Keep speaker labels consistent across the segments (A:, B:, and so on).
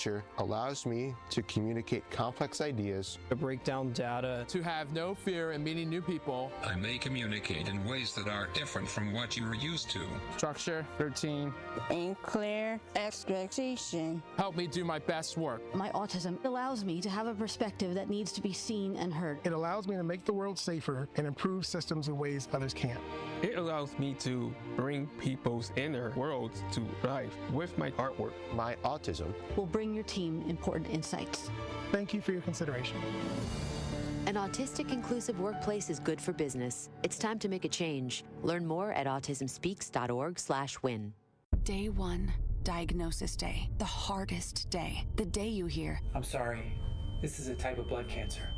A: structure allows me to communicate complex ideas,
B: to break down data,
C: to have no fear in meeting new people.
D: I may communicate in ways that are different from what you are used to.
C: Structure, routine,
E: and clear expectation
C: help me do my best work.
F: My autism allows me to have a perspective that needs to be seen and heard.
G: It allows me to make the world safer and improve systems in ways others can't.
B: It allows me to bring people's inner worlds to life with my artwork.
A: My autism
F: will bring your team important insights.
G: Thank you for your consideration.
H: An autistic inclusive workplace is good for business. It's time to make a change. Learn more at autismspeaks.org/win.
I: Day 1, diagnosis day. The hardest day. The day you hear,
J: I'm sorry, this is a type of blood cancer.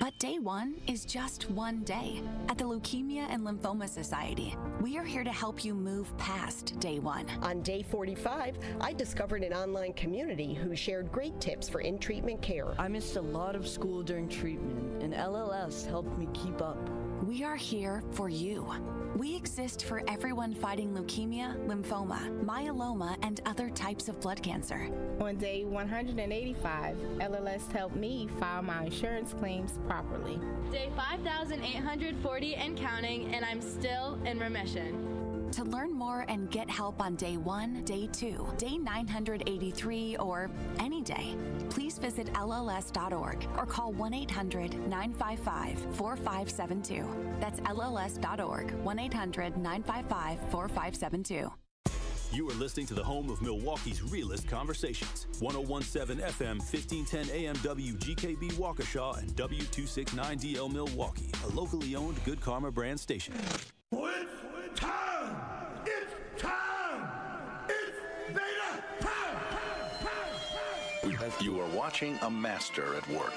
I: But day 1 is just one day. At the Leukemia and Lymphoma Society, we are here to help you move past day 1.
K: On day 45, I discovered an online community who shared great tips for in-treatment care.
L: I missed a lot of school during treatment, and LLS helped me keep up.
I: We are here for you. We exist for everyone fighting leukemia, lymphoma, myeloma, and other types of blood cancer.
M: On day 185, LLS helped me file my insurance claims properly.
N: Day 5,840 and counting, and I'm still in remission.
I: To learn more and get help on day 1, day 2, day 983, or any day, please visit LLS.org or call 1-800-955-4572. That's LLS.org, 1-800-955-4572.
O: You are listening to the home of Milwaukee's realest conversations. 1017 FM, 1510 AM WGKB Waukesha and W269DL Milwaukee, a locally owned Good Karma brand station.
P: It's time! It's time! It's beta time!
Q: You are watching a master at work.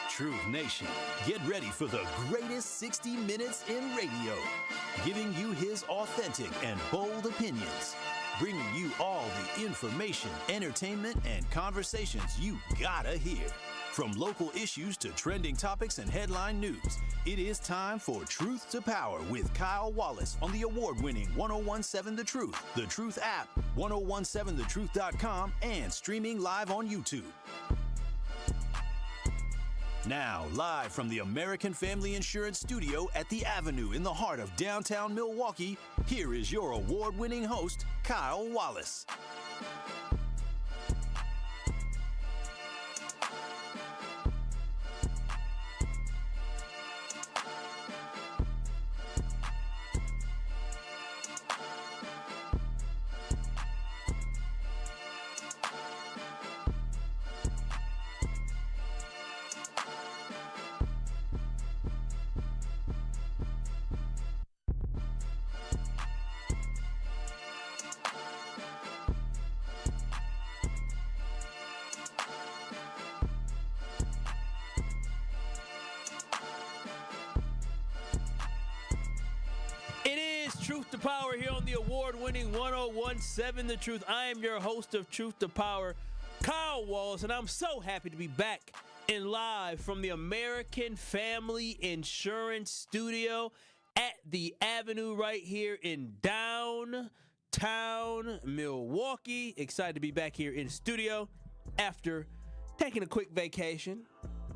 O: Truth Nation, get ready for the greatest 60 minutes in radio, giving you his authentic and bold opinions, bringing you all the information, entertainment, and conversations you gotta hear. From local issues to trending topics and headline news, it is time for Truth to Power with Kyle Wallace on the award-winning 1017 The Truth app, 1017thetruth.com, and streaming live on YouTube. Now, live from the American Family Insurance Studio at the Avenue in the heart of downtown Milwaukee, here is your award-winning host, Kyle Wallace.
R: Truth to Power here on the award-winning 1017 The Truth. I am your host of Truth to Power, Kyle Wallace, and I'm so happy to be back and live from the American Family Insurance Studio at the Avenue right here in downtown Milwaukee. Excited to be back here in studio after taking a quick vacation.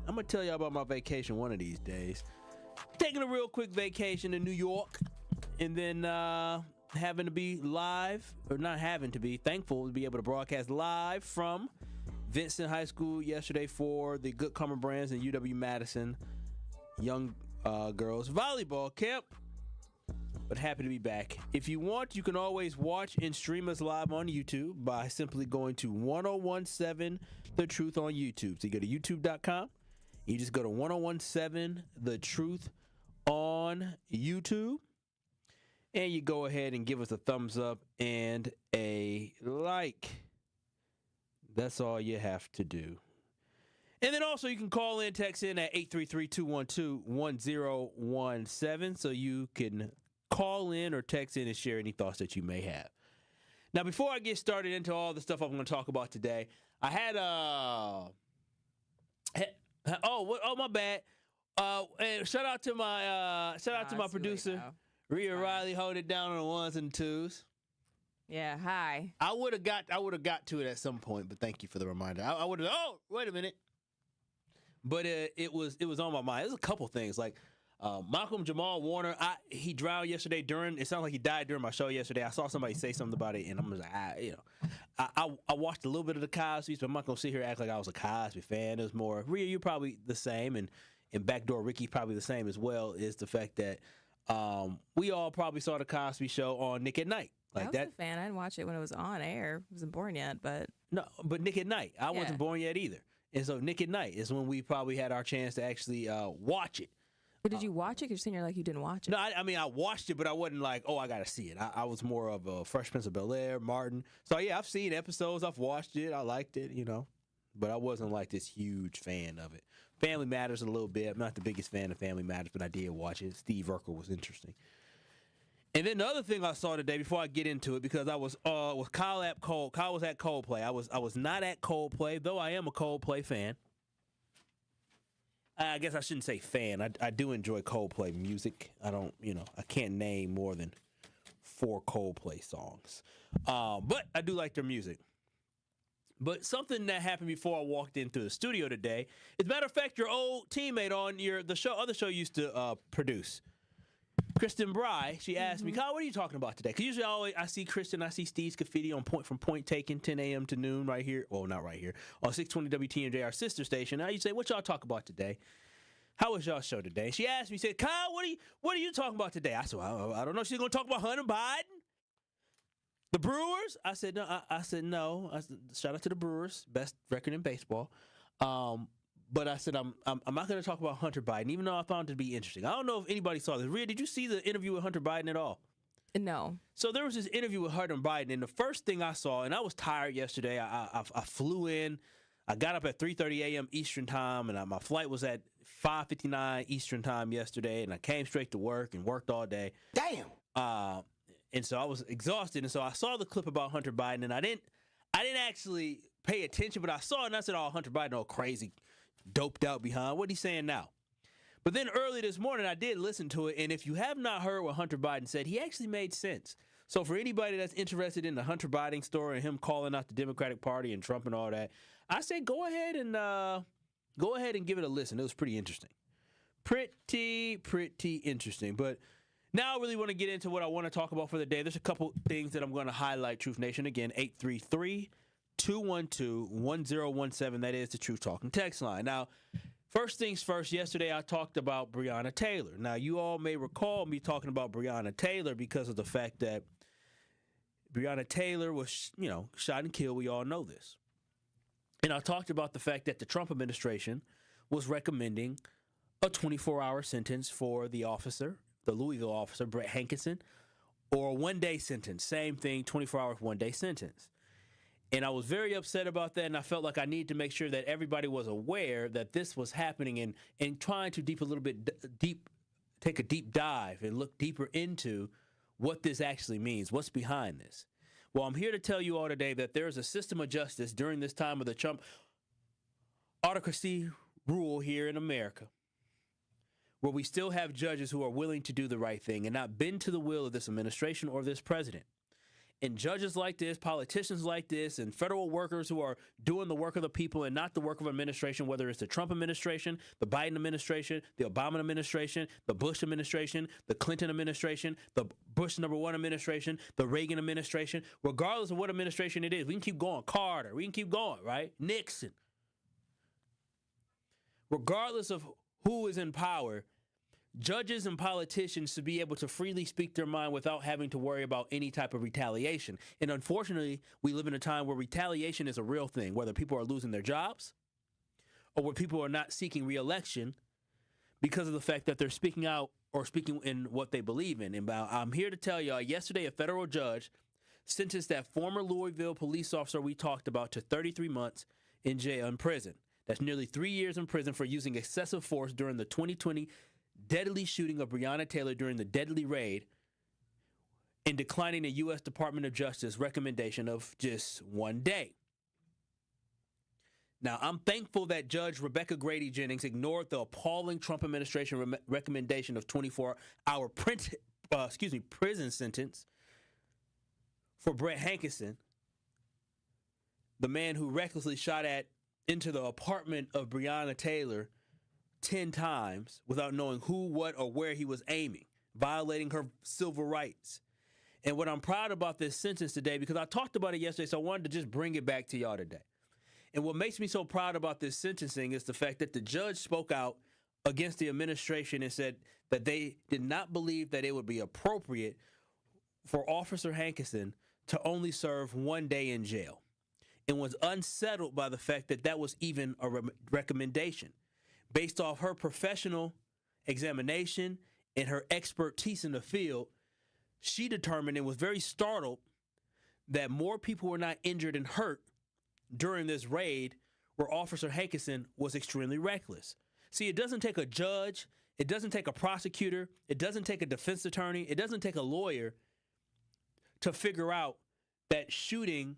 R: I'm going to tell y'all about my vacation one of these days. Taking a real quick vacation to New York. And then having to be live, or not having to be, thankful to be able to broadcast live from Vincent High School yesterday for the Good Karma Brands and UW-Madison young girls volleyball camp. But happy to be back. If you want, you can always watch and stream us live on YouTube by simply going to 1017 The Truth on YouTube. So you go to youtube.com. You just go to 1017 The Truth on YouTube. And you go ahead and give us a thumbs up and a like. That's all you have to do. And then also you can call in, text in at 833-212-1017 so you can call in or text in and share any thoughts that you may have. Now, before I get started into all the stuff I'm going to talk about today, I had my bad. And shout out to my producer. Rhea Riley holding it down on the ones and twos.
S: Yeah, hi.
R: I would have got to it at some point, but thank you for the reminder. I would have. Oh, wait a minute. But it was on my mind. There's a couple things like Malcolm Jamal Warner. He drowned yesterday during. It sounds like he died during my show yesterday. I saw somebody say something about it, and I'm just like, I watched a little bit of the Cosby's, but I'm not gonna sit here and act like I was a Cosby fan. It was more Rhea. You're probably the same, and Backdoor Ricky probably the same as well. Is the fact that we all probably saw the Cosby Show on Nick at Night. Like
S: I was a fan. I didn't watch it when it was on air. I wasn't born yet, but
R: but Nick at Night. I wasn't born yet either. And so Nick at Night is when we probably had our chance to actually watch it.
S: But did you watch it? Because you're saying like you didn't watch it.
R: No, I mean, I watched it, but I wasn't like, oh, I got to see it. I was more of a Fresh Prince of Bel-Air, Martin. So, yeah, I've seen episodes. I've watched it. I liked it, But I wasn't like this huge fan of it. Family Matters a little bit. I'm not the biggest fan of Family Matters, but I did watch it. Steve Urkel was interesting. And then the other thing I saw today, before I get into it, because I was with Kyle at Kyle was at Coldplay. I was not at Coldplay, though I am a Coldplay fan. I guess I shouldn't say fan. I do enjoy Coldplay music. I don't, I can't name more than 4 Coldplay songs. But I do like their music. But something that happened before I walked into the studio today, as a matter of fact, your old teammate on the other show you used to produce, Kristen Bry, she asked me, Kyle, what are you talking about today? Because usually I see Kristen, I see Steve Scafidi on Point Taken, 10 a.m. to noon right here. Well, not right here. On 620 WTMJ, our sister station. Now you say, what y'all talk about today? How was y'all show today? She asked me, said, Kyle, what are you talking about today? I said, I don't know. She's going to talk about Hunter Biden? The Brewers? I said, no. I said, shout out to the Brewers. Best record in baseball. But I said, I'm not going to talk about Hunter Biden, even though I found it to be interesting. I don't know if anybody saw this. Rhea, did you see the interview with Hunter Biden at all?
S: No.
R: So there was this interview with Hunter Biden, and the first thing I saw, and I was tired yesterday. I flew in. I got up at 3:30 a.m. Eastern time, and my flight was at 5:59 Eastern time yesterday, and I came straight to work and worked all day.
P: Damn.
R: And so I was exhausted, and so I saw the clip about Hunter Biden, and I didn't actually pay attention, but I saw it, and I said, oh, Hunter Biden, all crazy, doped out behind. What he saying now? But then early this morning, I did listen to it, and if you have not heard what Hunter Biden said, he actually made sense. So for anybody that's interested in the Hunter Biden story and him calling out the Democratic Party and Trump and all that, I say go ahead and give it a listen. It was pretty interesting. Pretty interesting. But now I really want to get into what I want to talk about for the day. There's a couple things that I'm going to highlight, Truth Nation. Again, 833-212-1017. That is the Truth Talking text line. Now, first things first, yesterday I talked about Breonna Taylor. Now, you all may recall me talking about Breonna Taylor because of the fact that Breonna Taylor was, shot and killed. We all know this. And I talked about the fact that the Trump administration was recommending a 24-hour sentence for the officer, the Louisville officer, Brett Hankinson, or a one-day sentence. Same thing, 24-hour, one-day sentence. And I was very upset about that, and I felt like I needed to make sure that everybody was aware that this was happening and trying to take a deep dive and look deeper into what this actually means, what's behind this. Well, I'm here to tell you all today that there is a system of justice during this time of the Trump autocracy rule here in America where we still have judges who are willing to do the right thing and not bend to the will of this administration or this president. And judges like this, politicians like this, and federal workers who are doing the work of the people and not the work of administration, whether it's the Trump administration, the Biden administration, the Obama administration, the Bush administration, the Clinton administration, the Bush #1 administration, the Reagan administration, regardless of what administration it is. We can keep going. Carter, we can keep going, right? Nixon. Regardless of who is in power, judges and politicians should be able to freely speak their mind without having to worry about any type of retaliation. And unfortunately, we live in a time where retaliation is a real thing, whether people are losing their jobs or where people are not seeking re-election because of the fact that they're speaking out or speaking in what they believe in. And I'm here to tell y'all, yesterday a federal judge sentenced that former Louisville police officer we talked about to 33 months in jail in prison. That's nearly 3 years in prison for using excessive force during the 2020 deadly shooting of Breonna Taylor during the deadly raid and declining the U.S. Department of Justice recommendation of just 1 day. Now, I'm thankful that Judge Rebecca Grady Jennings ignored the appalling Trump administration recommendation of 24-hour prison sentence for Brett Hankerson, the man who recklessly shot into the apartment of Breonna Taylor 10 times without knowing who, what, or where he was aiming, violating her civil rights. And what I'm proud about this sentence today, because I talked about it yesterday, so I wanted to just bring it back to y'all today. And what makes me so proud about this sentencing is the fact that the judge spoke out against the administration and said that they did not believe that it would be appropriate for Officer Hankerson to only serve 1 day in jail, and was unsettled by the fact that that was even a recommendation. Based off her professional examination and her expertise in the field, she determined and was very startled that more people were not injured and hurt during this raid where Officer Hankerson was extremely reckless. See, it doesn't take a judge, it doesn't take a prosecutor, it doesn't take a defense attorney, it doesn't take a lawyer to figure out that shooting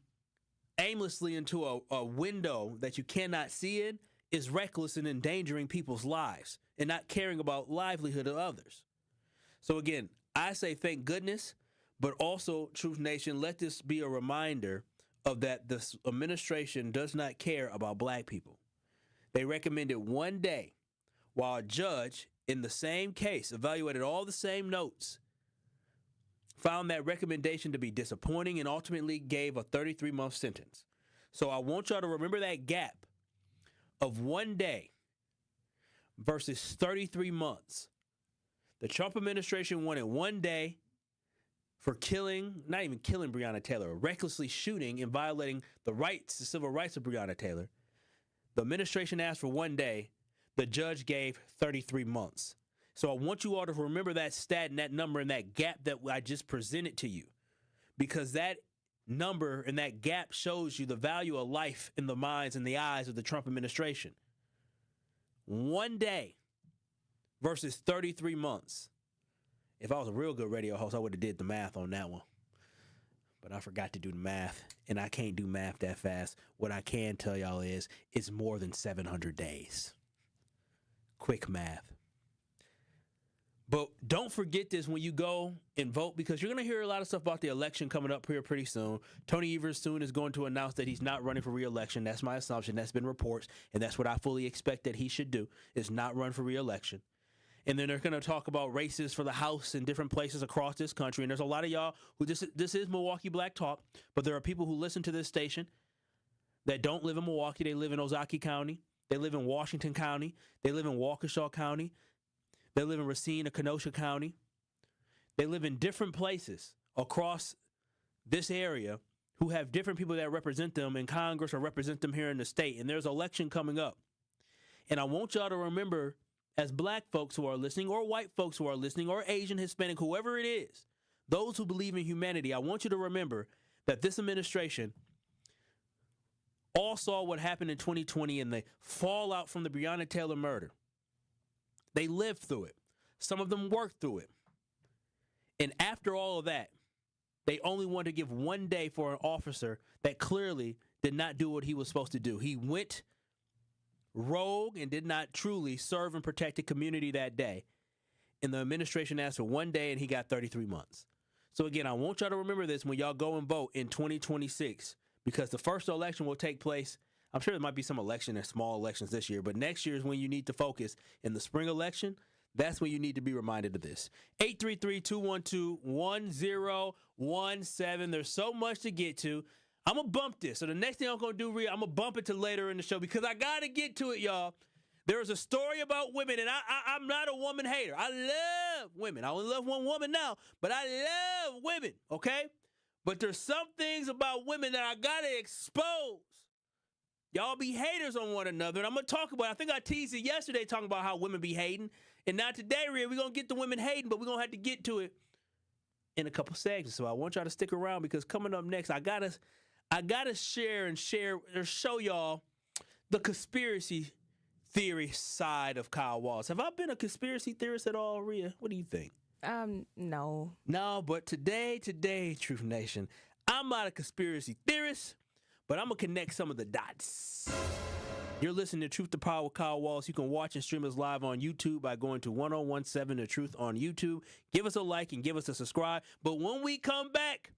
R: aimlessly into a window that you cannot see in is reckless and endangering people's lives and not caring about livelihood of others. So again, I say thank goodness, but also, Truth Nation, let this be a reminder of that this administration does not care about black people. They recommended 1 day, while a judge in the same case evaluated all the same notes, found that recommendation to be disappointing and ultimately gave a 33-month sentence. So I want y'all to remember that gap of 1 day versus 33 months. The Trump administration wanted 1 day for killing, not even killing Breonna Taylor, recklessly shooting and violating the rights, the civil rights of Breonna Taylor. The administration asked for 1 day. The judge gave 33 months. So I want you all to remember that stat and that number and that gap that I just presented to you, because that number and that gap shows you the value of life in the minds and the eyes of the Trump administration. 1 day versus 33 months. If I was a real good radio host, I would have did the math on that one. But I forgot to do the math, and I can't do math that fast. What I can tell y'all is it's more than 700 days. Quick math. But don't forget this when you go and vote, because you're going to hear a lot of stuff about the election coming up here pretty soon. Tony Evers soon is going to announce that he's not running for re-election. That's my assumption. That's been reports, and that's what I fully expect that he should do, is not run for re-election. And then they're going to talk about races for the House in different places across this country. And there's a lot of y'all who this is Milwaukee Black Talk, but there are people who listen to this station that don't live in Milwaukee. They live in Ozaukee County. They live in Washington County. They live in Waukesha County. They live in Racine or Kenosha County. They live in different places across this area who have different people that represent them in Congress or represent them here in the state. And there's an election coming up. And I want y'all to remember, as black folks who are listening, or white folks who are listening, or Asian, Hispanic, whoever it is, those who believe in humanity, I want you to remember that this administration all saw what happened in 2020 and the fallout from the Breonna Taylor murder. They lived through it. Some of them worked through it. And after all of that, they only wanted to give 1 day for an officer that clearly did not do what he was supposed to do. He went rogue and did not truly serve and protect the community that day. And the administration asked for 1 day, and he got 33 months. So again, I want y'all to remember this when y'all go and vote in 2026, because the first election will take place. I'm sure there might be some election and small elections this year, but next year is when you need to focus. In the spring election, that's when you need to be reminded of this. 833-212-1017. There's so much to get to. I'm going to bump this. So the next thing I'm going to do, I'm going to bump it to later in the show, because I got to get to it, y'all. There is a story about women, and I'm not a woman hater. I love women. I only love one woman now, but I love women, okay? But there's some things about women that I got to expose. Y'all be haters on one another, and I'm going to talk about it. I think I teased it yesterday talking about how women be hating. And now today, Rhea, we're going to get the women hating, but we're going to have to get to it in a couple segments. So I want y'all to stick around, because coming up next, I gotta share or show y'all the conspiracy theory side of Kyle Wallace. Have I been a conspiracy theorist at all, Rhea? What do you think?
S: No.
R: No, but today, Truth Nation, I'm not a conspiracy theorist, but I'm going to connect some of the dots. You're listening to Truth to Power with Kyle Wallace. You can watch and stream us live on YouTube by going to 1017 The Truth on YouTube. Give us a like and give us a subscribe. But when we come back,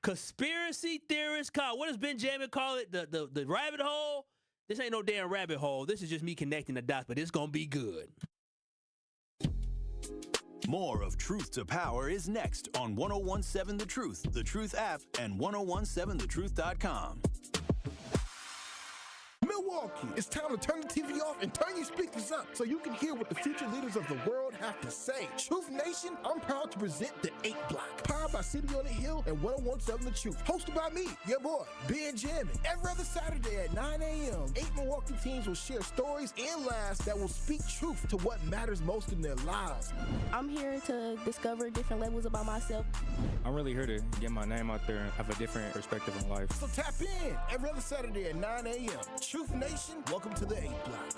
R: Conspiracy theorist call. What does Benjamin call it? The rabbit hole? This ain't no damn rabbit hole. This is just me connecting the dots, but it's going to be good.
O: More of Truth to Power is next on 1017 The Truth, The Truth app, and 1017thetruth.com.
G: Milwaukee, it's time to turn the TV off and turn your speakers up so you can hear what the future leaders of the world have to say. Truth Nation, I'm proud to present the 8 Block, powered by City on the Hill and 1017 The Truth, hosted by me, your boy, Benjamin. Every other Saturday at 9 a.m., 8 Milwaukee teens will share stories and laughs that will speak truth to what matters most in their lives.
T: I'm here to discover different levels about myself.
U: I'm really here to get my name out there and have a different perspective on life.
G: So tap in every other Saturday at 9 a.m. Truth Nation, welcome to the 8 Block.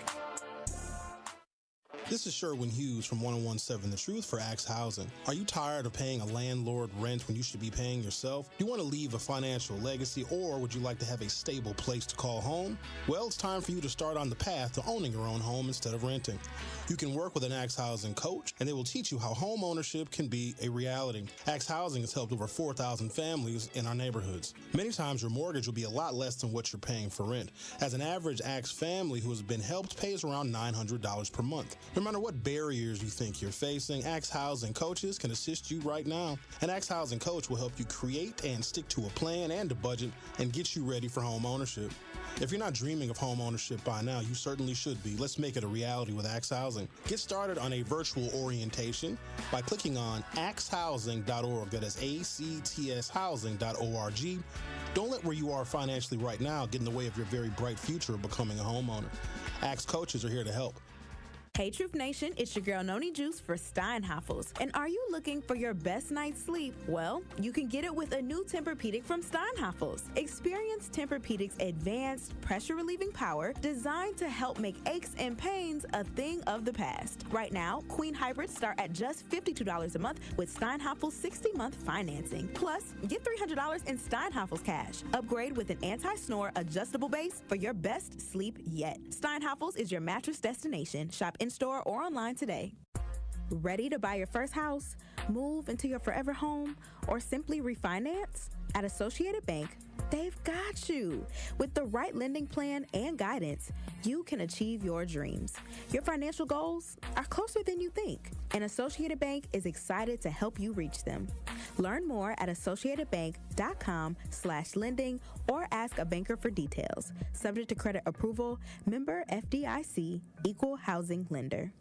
V: This is Sherwin Hughes from 1017 The Truth for Axe Housing. Are you tired of paying a landlord rent when you should be paying yourself? Do you want to leave a financial legacy, or would you like to have a stable place to call home? Well, it's time for you to start on the path to owning your own home instead of renting. You can work with an Axe Housing coach, and they will teach you how home ownership can be a reality. Axe Housing has helped over 4,000 families in our neighborhoods. Many times your mortgage will be a lot less than what you're paying for rent, as an average Axe family who has been helped pays around $900 per month. No matter what barriers you think you're facing, Axe Housing coaches can assist you right now. An Axe Housing coach will help you create and stick to a plan and a budget and get you ready for home ownership. If you're not dreaming of home ownership by now, you certainly should be. Let's make it a reality with Axe Housing. Get started on a virtual orientation by clicking on axehousing.org. That is ACTS housing.org. Don't let where you are financially right now get in the way of your very bright future of becoming a homeowner. Axe coaches are here to help.
W: Hey Truth Nation, it's your girl Noni Juice for Steinhafels. And are you looking for your best night's sleep? Well, you can get it with a new Tempur-Pedic from Steinhafels. Experience Tempur-Pedic's advanced pressure-relieving power designed to help make aches and pains a thing of the past. Right now, Queen Hybrids start at just $52 a month with Steinhafels 60-month financing. Plus, get $300 in Steinhafels cash. Upgrade with an anti-snore adjustable base for your best sleep yet. Steinhafels is your mattress destination. Shop in-store or online today. Ready to buy your first house, move into your forever home, or simply refinance? At Associated Bank, they've got you. With the right lending plan and guidance, you can achieve your dreams. Your financial goals are closer than you think, and Associated Bank is excited to help you reach them. Learn more at associatedbank.com/lending or ask a banker for details. Subject to credit approval, member FDIC, equal housing lender.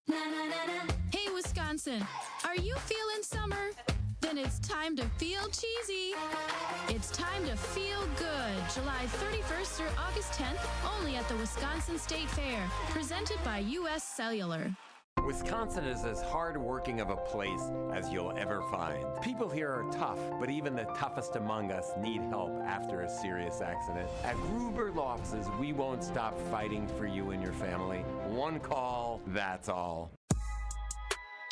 X: Hey, Wisconsin, are you feeling summer? Then it's time to feel cheesy. It's time to feel good. July 31st through August 10th, only at the Wisconsin State Fair. Presented by U.S. Cellular.
Y: Wisconsin is as hard-working of a place as you'll ever find. People here are tough, but even the toughest among us need help after a serious accident. At Gruber Law Offices, we won't stop fighting for you and your family. One call, that's all.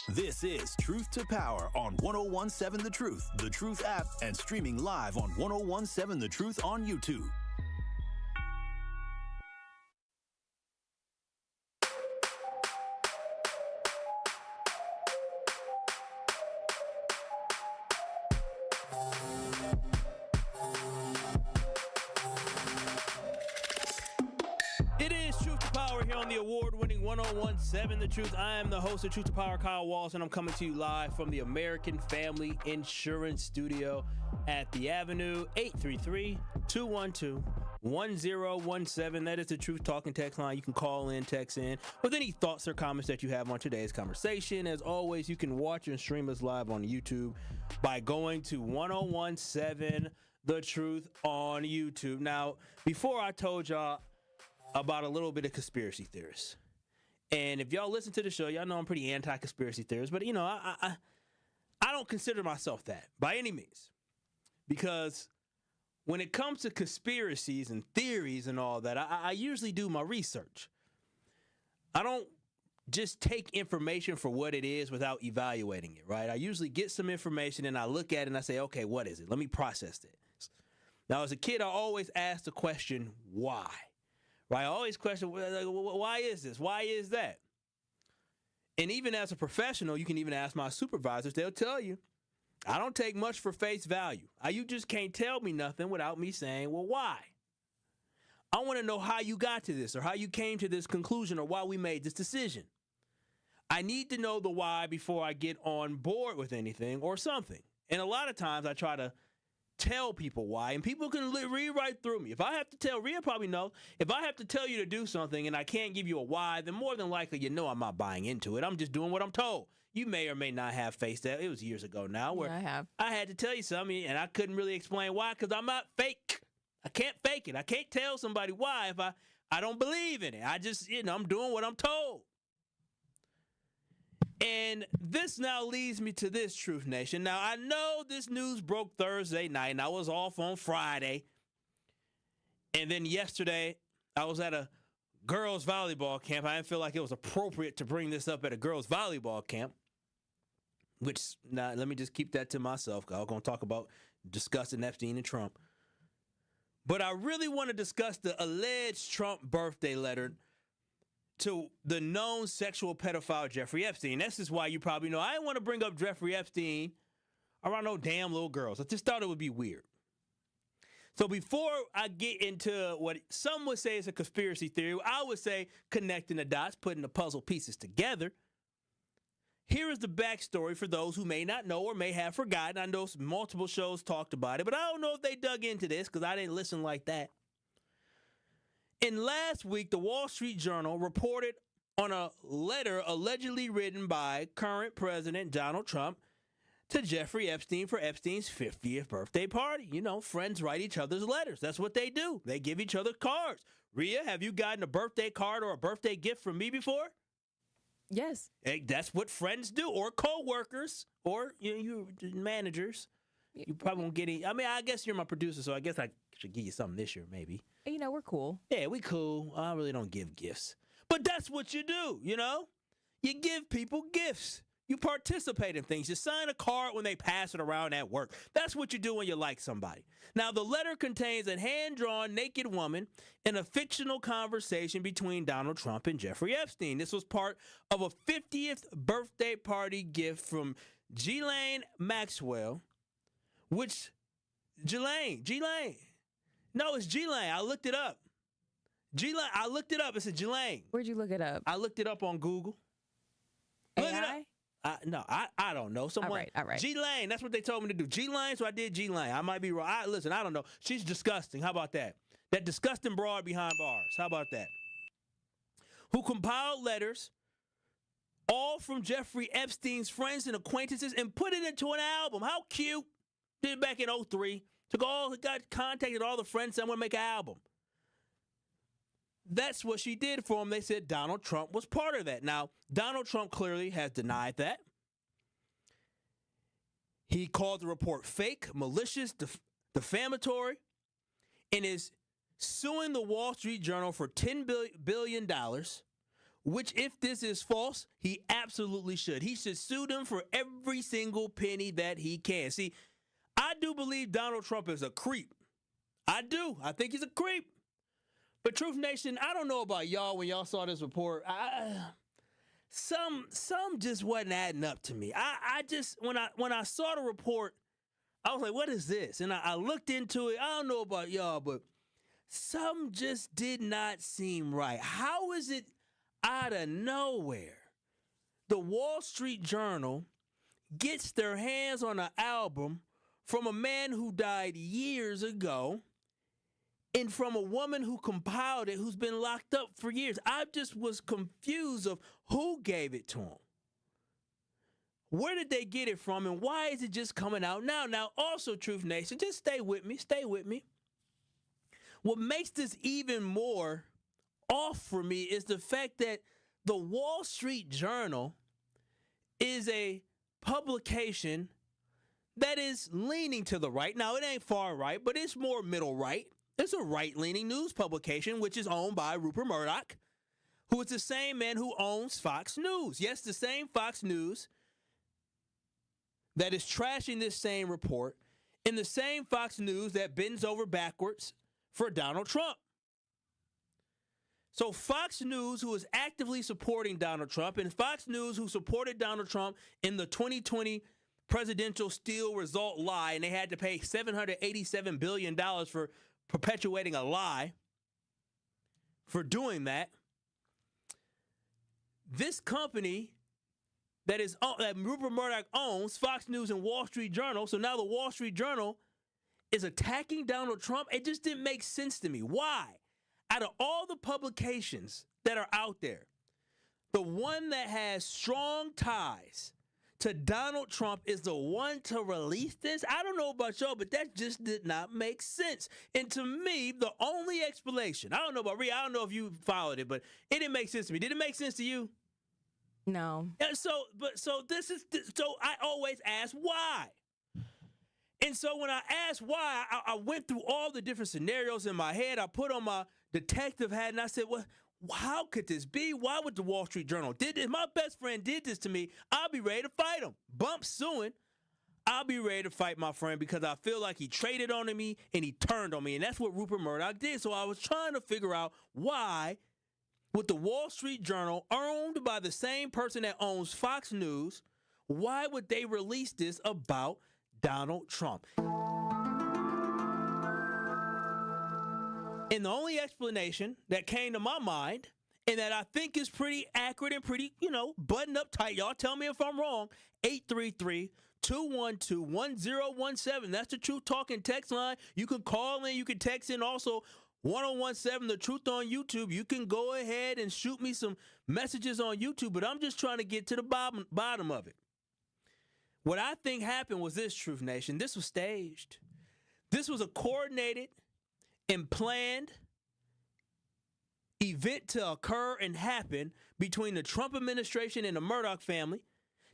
O: This is Truth to Power on 1017 The Truth app, and streaming live on 1017 The Truth on YouTube.
R: It is Truth to Power here on the award-winning 1017 The Truth. I am the host of Truth to Power, Kyle Wallace, and I'm coming to you live from the American Family Insurance Studio at the Avenue. 833-212-1017. That is the Truth Talking text line. You can call in, text in with any thoughts or comments that you have on today's conversation. As always, you can watch and stream us live on YouTube by going to 1017 The Truth on YouTube. Now, before I told y'all about a little bit of conspiracy theorists, and if y'all listen to the show, y'all know I'm pretty anti-conspiracy theorist, but you know, I don't consider myself that by any means, because when it comes to conspiracies and theories and all that, I usually do my research. I don't just take information for what it is without evaluating it, right? I usually get some information and I look at it and I say, okay, what is it? Let me process it. Now, as a kid, I always asked the question, why? Right? I always question, why is this? Why is that? And even as a professional, you can even ask my supervisors. They'll tell you, I don't take much for face value. You just can't tell me nothing without me saying, well, why? I want to know how you got to this or how you came to this conclusion or why we made this decision. I need to know the why before I get on board with anything or something. And a lot of times I try to tell people why, and people can read right through me. If I have to tell, Rhea probably knows, if I have to tell you to do something and I can't give you a why, then more than likely you know I'm not buying into it. I'm just doing what I'm told. You may or may not have faced that. It was years ago now where I had to tell you something and I couldn't really explain why because I'm not fake. I can't fake it. I can't tell somebody why if I don't believe in it. I just, I'm doing what I'm told. And this now leads me to this, Truth Nation. Now, I know this news broke Thursday night, and I was off on Friday. And then yesterday, I was at a girls' volleyball camp. I didn't feel like it was appropriate to bring this up at a girls' volleyball camp. Which, now, let me just keep that to myself, because I'm going to talk about discussing Epstein and Trump. But I really want to discuss the alleged Trump birthday letter to the known sexual pedophile Jeffrey Epstein. This is why you probably know I didn't want to bring up Jeffrey Epstein around no damn little girls. I just thought it would be weird. So before I get into what some would say is a conspiracy theory, I would say connecting the dots, putting the puzzle pieces together. Here is the backstory for those who may not know or may have forgotten. I know multiple shows talked about it, but I don't know if they dug into this because I didn't listen like that. In last week, the Wall Street Journal reported on a letter allegedly written by current President Donald Trump to Jeffrey Epstein for Epstein's 50th birthday party. Friends write each other's letters. That's what they do. They give each other cards. Rhea, have you gotten a birthday card or a birthday gift from me before?
S: Yes.
R: Hey, that's what friends do, or co-workers, or you managers. You probably won't get any. I mean, I guess you're my producer, so I guess I should give you something this year, maybe.
S: We're cool.
R: Yeah, we cool. I really don't give gifts. But that's what you do, You give people gifts. You participate in things. You sign a card when they pass it around at work. That's what you do when you like somebody. Now, the letter contains a hand-drawn naked woman in a fictional conversation between Donald Trump and Jeffrey Epstein. This was part of a 50th birthday party gift from Ghislaine Maxwell, which Ghislaine. No, it's Ghislaine. I looked it up. I looked it up. It's a Ghislaine.
S: Where'd you look it up?
R: I looked it up on Google.
S: AI?
R: Look it up. I don't know. Someone.
S: All right.
R: Ghislaine. That's what they told me to do. Ghislaine, so I did Ghislaine. I might be wrong. Listen, I don't know. She's disgusting. How about that? That disgusting broad behind bars. How about that? Who compiled letters, all from Jeffrey Epstein's friends and acquaintances, and put it into an album. How cute. Did it back in 2003. Contacted all the friends and want to make an album. That's what she did for him. They said Donald Trump was part of that. Now, Donald Trump clearly has denied that. He called the report fake, malicious, defamatory, and is suing the Wall Street Journal for $10 billion, which, if this is false, he absolutely should. He should sue them for every single penny that he can. See, I do believe Donald Trump is a creep. I do. I think he's a creep. But Truth Nation, I don't know about y'all when y'all saw this report. Some just wasn't adding up to me. I just when I saw the report, I was like, what is this? And I looked into it. I don't know about y'all, but some just did not seem right. How is it out of nowhere the Wall Street Journal gets their hands on an album from a man who died years ago and from a woman who compiled it who's been locked up for years? I just was confused of who gave it to him. Where did they get it from, and why is it just coming out now? Now, also, Truth Nation, just stay with me. What makes this even more off for me is the fact that the Wall Street Journal is a publication that is leaning to the right. Now, it ain't far right, but it's more middle right. It's a right-leaning news publication, which is owned by Rupert Murdoch, who is the same man who owns Fox News. Yes, the same Fox News that is trashing this same report, and the same Fox News that bends over backwards for Donald Trump. So Fox News, who is actively supporting Donald Trump, and Fox News, who supported Donald Trump in the 2020 presidential steal result lie, and they had to pay $787 billion for perpetuating a lie for doing that. This company that Rupert Murdoch owns, Fox News and Wall Street Journal, so now the Wall Street Journal is attacking Donald Trump. It just didn't make sense to me. Why? Out of all the publications that are out there, the one that has strong ties to Donald Trump is the one to release this? I don't know about y'all, but that just did not make sense. And to me, the only explanation, I don't know about Rhea, I don't know if you followed it, but it didn't make sense to me. Did it make sense to you?
S: No.
R: And so I always ask why. And so when I asked why, I went through all the different scenarios in my head. I put on my detective hat and I said, well, how could this be? Why would the Wall Street Journal did this? My best friend did this to me. I'll be ready to fight him. Bump suing. I'll be ready to fight my friend because I feel like he traded on me and he turned on me. And that's what Rupert Murdoch did. So I was trying to figure out why would the Wall Street Journal, owned by the same person that owns Fox News, why would they release this about Donald Trump? And the only explanation that came to my mind, and that I think is pretty accurate and pretty, buttoned up tight. Y'all tell me if I'm wrong. 833-212-1017. That's the Truth Talking text line. You can call in. You can text in also. 1017 The Truth on YouTube. You can go ahead and shoot me some messages on YouTube, but I'm just trying to get to the bottom of it. What I think happened was this, Truth Nation. This was staged. This was a coordinated and planned event to occur and happen between the Trump administration and the Murdoch family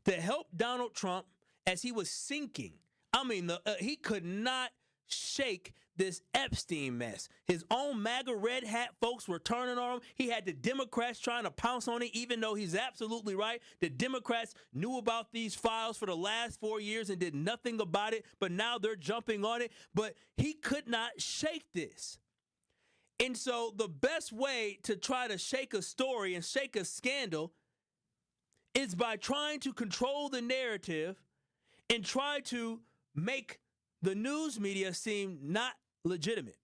R: to help Donald Trump as he was sinking. I mean, he could not shake this Epstein mess. His own MAGA red hat folks were turning on him. He had the Democrats trying to pounce on it, even though he's absolutely right. The Democrats knew about these files for the last 4 years and did nothing about it, but now they're jumping on it. But he could not shake this. And so the best way to try to shake a story and shake a scandal is by trying to control the narrative and try to make the news media seem not legitimate.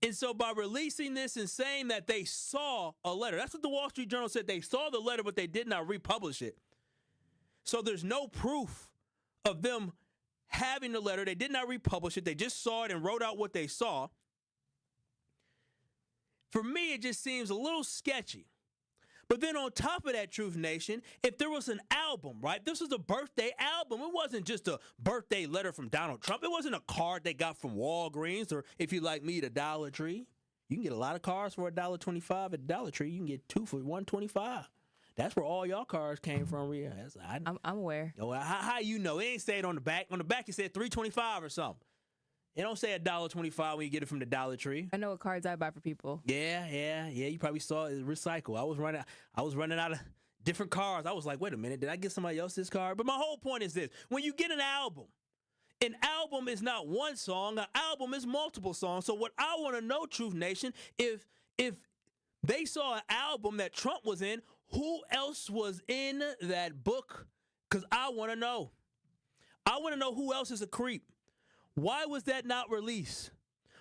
R: And so by releasing this and saying that they saw a letter, that's what the Wall Street Journal said. They saw the letter, but they did not republish it. So there's no proof of them having the letter. They did not republish it. They just saw it and wrote out what they saw. For me, it just seems a little sketchy. But then on top of that, Truth Nation, if there was an album, right? This was a birthday album. It wasn't just a birthday letter from Donald Trump. It wasn't a card they got from Walgreens or, if you like me, the Dollar Tree. You can get a lot of cards for $1.25 at Dollar Tree. You can get 2 for $1.25. That's where all y'all cards came from, Rhea.
S: I'm aware.
R: Oh, how you know? It ain't said on the back. On the back, it said $3.25 or something. It don't say $1.25 when you get it from the Dollar Tree.
S: I know what cards I buy for people.
R: Yeah. You probably saw it recycle. I was running out of different cards. I was like, wait a minute, did I get somebody else's card? But my whole point is this: when you get an album is not one song. An album is multiple songs. So what I want to know, Truth Nation, if they saw an album that Trump was in, who else was in that book? Because I want to know. I want to know who else is a creep. Why was that not released?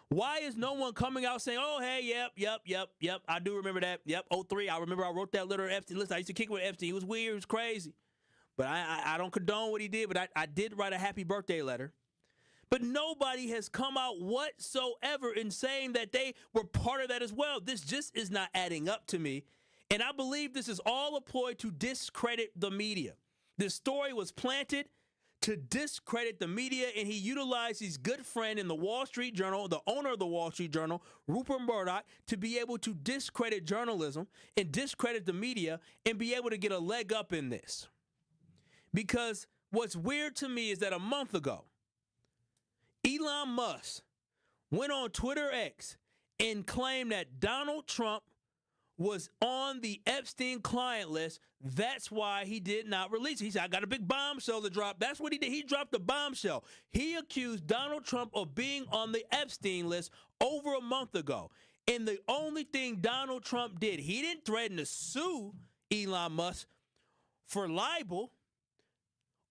R: Why is no one coming out saying, oh, hey, yep, I do remember that. Yep, 03, I remember I wrote that letter to Epstein. Listen, I used to kick with Epstein. He was weird, he was crazy. But I don't condone what he did, but I did write a happy birthday letter. But nobody has come out whatsoever in saying that they were part of that as well. This just is not adding up to me. And I believe this is all a ploy to discredit the media. This story was planted to discredit the media, and he utilized his good friend in the Wall Street Journal, the owner of the Wall Street Journal, Rupert Murdoch, to be able to discredit journalism and discredit the media and be able to get a leg up in this. Because what's weird to me is that a month ago, Elon Musk went on Twitter X and claimed that Donald Trump was on the Epstein client list. That's why he did not release it. He said, I got a big bombshell to drop. That's what he did. He dropped the bombshell. He accused Donald Trump of being on the Epstein list over a month ago. And the only thing Donald Trump did, he didn't threaten to sue Elon Musk for libel.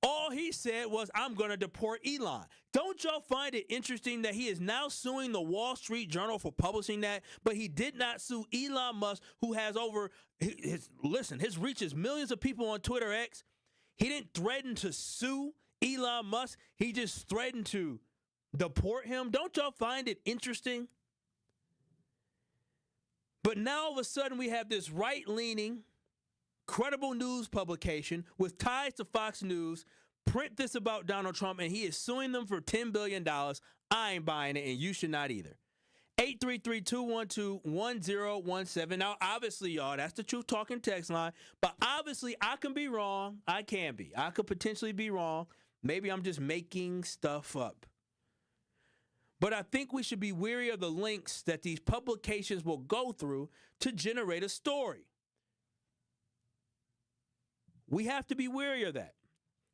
R: All he said was, I'm going to deport Elon. Don't y'all find it interesting that he is now suing the Wall Street Journal for publishing that, but he did not sue Elon Musk, who has his reach is millions of people on Twitter X. He didn't threaten to sue Elon Musk. He just threatened to deport him. Don't y'all find it interesting? But now all of a sudden we have this right-leaning, credible news publication with ties to Fox News print this about Donald Trump, and he is suing them for $10 billion. I ain't buying it, and you should not either. 833-212-1017. Now, obviously, y'all, that's the Truth Talking text line, but obviously I can be wrong. I can be. I could potentially be wrong. Maybe I'm just making stuff up. But I think we should be wary of the links that these publications will go through to generate a story. We have to be wary of that.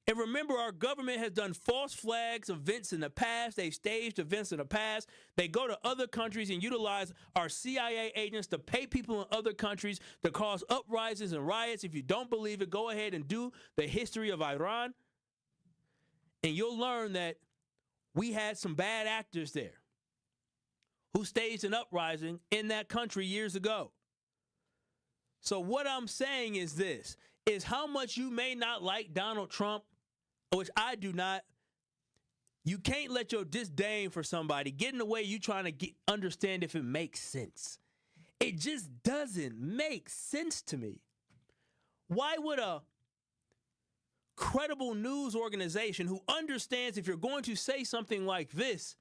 R: And remember, our government has done false flags events in the past. They've staged events in the past. They go to other countries and utilize our CIA agents to pay people in other countries to cause uprisings and riots. If you don't believe it, go ahead and do the history of Iran. And you'll learn that we had some bad actors there who staged an uprising in that country years ago. So what I'm saying is this, is how much you may not like Donald Trump, which I do not. You can't let your disdain for somebody get in the way you trying to understand if it makes sense. It just doesn't make sense to me. Why would a credible news organization who understands if you're going to say something like this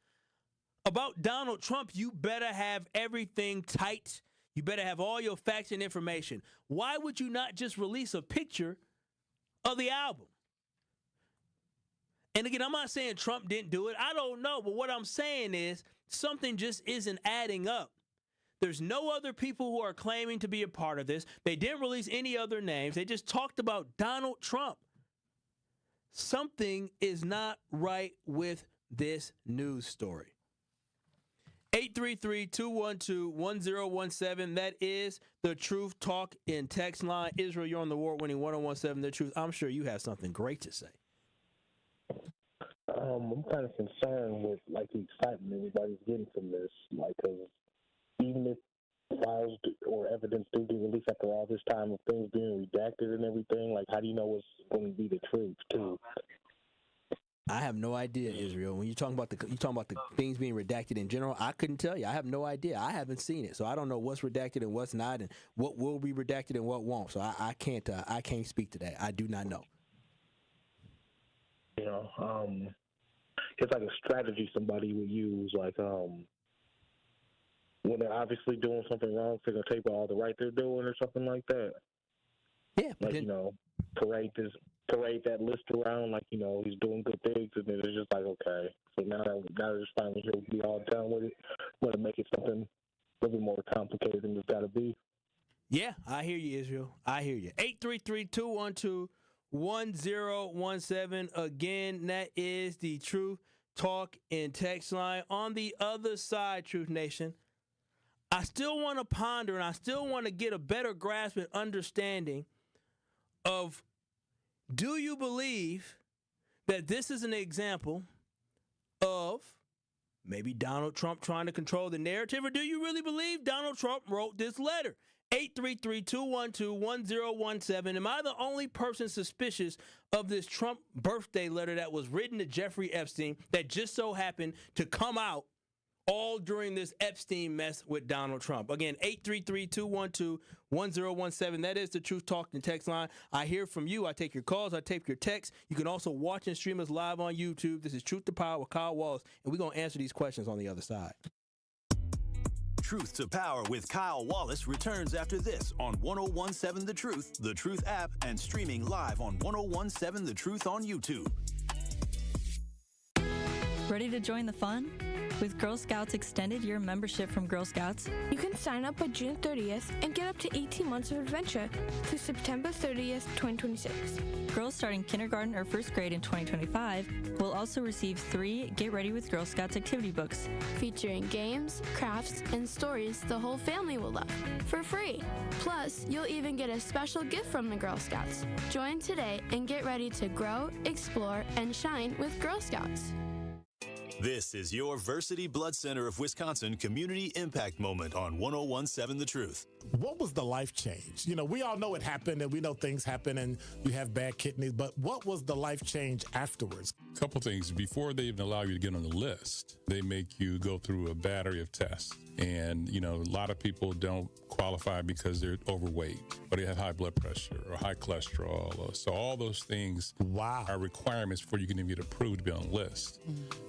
R: about Donald Trump, you better have everything tight. You better have all your facts and information. Why would you not just release a picture of the album? And again, I'm not saying Trump didn't do it. I don't know. But what I'm saying is something just isn't adding up. There's no other people who are claiming to be a part of this. They didn't release any other names. They just talked about Donald Trump. Something is not right with this news story. 833-212-1017. That is the Truth Talk in text line. Israel, you're on the award-winning 1017 The Truth. I'm sure you have something great to say.
A: I'm kind of concerned with like the excitement everybody's getting from this, like, because even if files or evidence do get released after all this time of things being redacted and everything, like, how do you know what's going to be the truth too?
R: I have no idea, Israel. When you're talking about the things being redacted in general, I couldn't tell you. I have no idea. I haven't seen it, so I don't know what's redacted and what's not, and what will be redacted and what won't. So I can't speak to that. I do not know.
A: You know, it's like a strategy somebody would use, like when they're obviously doing something wrong, they're gonna take all the right they're doing or something like that.
R: Yeah,
A: like then, you know, parade that list around, like, you know, he's doing good things, and then it's just like, okay, so now it's finally here, we all done with it. Want to make it something a little bit more complicated than it's got to be.
R: Yeah, I hear you, Israel. I hear you. 833-212-1017. Again, that is the Truth Talk in text line. On the other side, Truth Nation, I still want to ponder and I still want to get a better grasp and understanding of, do you believe that this is an example of maybe Donald Trump trying to control the narrative, or do you really believe Donald Trump wrote this letter? 833-212-1017. Am I the only person suspicious of this Trump birthday letter that was written to Jeffrey Epstein that just so happened to come out all during this Epstein mess with Donald Trump? Again, 833-212-1017. That is the Truth Talk and text line. I hear from you. I take your calls. I take your texts. You can also watch and stream us live on YouTube. This is Truth to Power with Kyle Wallace, and we're going to answer these questions on the other side.
O: Truth to Power with Kyle Wallace returns after this on 1017 The Truth app, and streaming live on 1017 The Truth on YouTube.
B: Ready to join the fun? With Girl Scouts Extended Year membership from Girl Scouts,
T: You can sign up by June 30th and get up to 18 months of adventure through September 30th, 2026.
B: girls starting kindergarten or first grade in 2025 will also receive 3 Get Ready with Girl Scouts activity books,
N: featuring games, crafts, and stories the whole family will love for free. Plus, you'll even get a special gift from the Girl Scouts. Join today and get ready to grow, explore, and shine with Girl Scouts.
O: This is your Versity Blood Center of Wisconsin Community Impact Moment on 1017 The Truth.
G: What was the life change? You know, we all know it happened and we know things happen and you have bad kidneys, but what was the life change afterwards?
C: A couple things. Before they even allow you to get on the list, they make you go through a battery of tests. And, you know, a lot of people don't qualify because they're overweight or they have high blood pressure or high cholesterol. So all those things are requirements before you can even get approved to be on the list.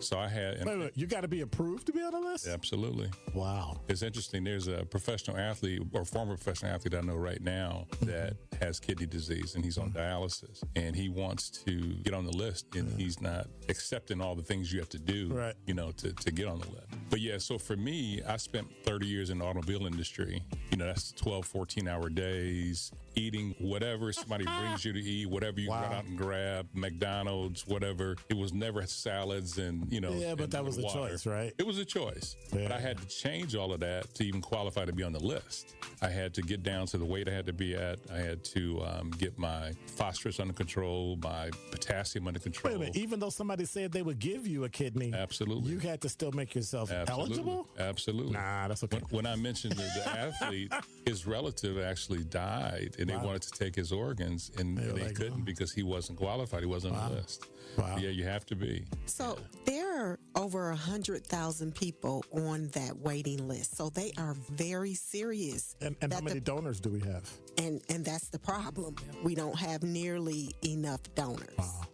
C: So I had...
G: Wait, you got to be approved to be on the list?
C: Absolutely.
G: Wow.
C: It's interesting. There's a professional athlete or former professional athlete I know right now that has kidney disease and he's on dialysis and he wants to get on the list and he's not accepting all the things you have to do, you know, to get on the list. But yeah, so for me, I spent 30 years in the automobile industry. You know, that's 12, 14-hour days, eating whatever somebody brings you to eat, whatever you run out and grab, McDonald's, whatever. It was never salads and, you know.
G: Yeah, but that was a choice, right?
C: It was a choice.
G: Yeah.
C: But I had to change all of that to even qualify to be on the list. I had to get down to the weight I had to be at. I had to get my phosphorus under control, my potassium under control.
G: Wait a minute, even though somebody said they would give you a kidney,
C: absolutely,
G: you had to still make yourself eligible?
C: Absolutely.
G: Nah, that's okay.
C: When I mentioned the athlete, his relative actually died, and they wanted to take his organs, and they couldn't because he wasn't qualified. He wasn't on the list. Wow. Yeah, you have to be.
D: So there are over 100,000 people on that waiting list. So they are very serious.
G: And how many donors do we have?
D: And that's the problem. We don't have nearly enough donors.
G: Wow.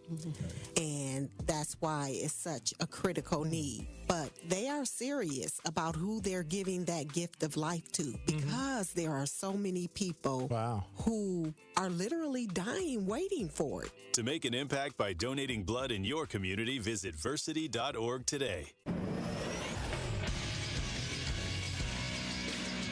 D: And that's why it's such a critical need. But they are serious about who they're giving that gift of life to because there are so many people who are literally dying waiting for it.
O: To make an impact by donating blood in your community, visit versity.org today.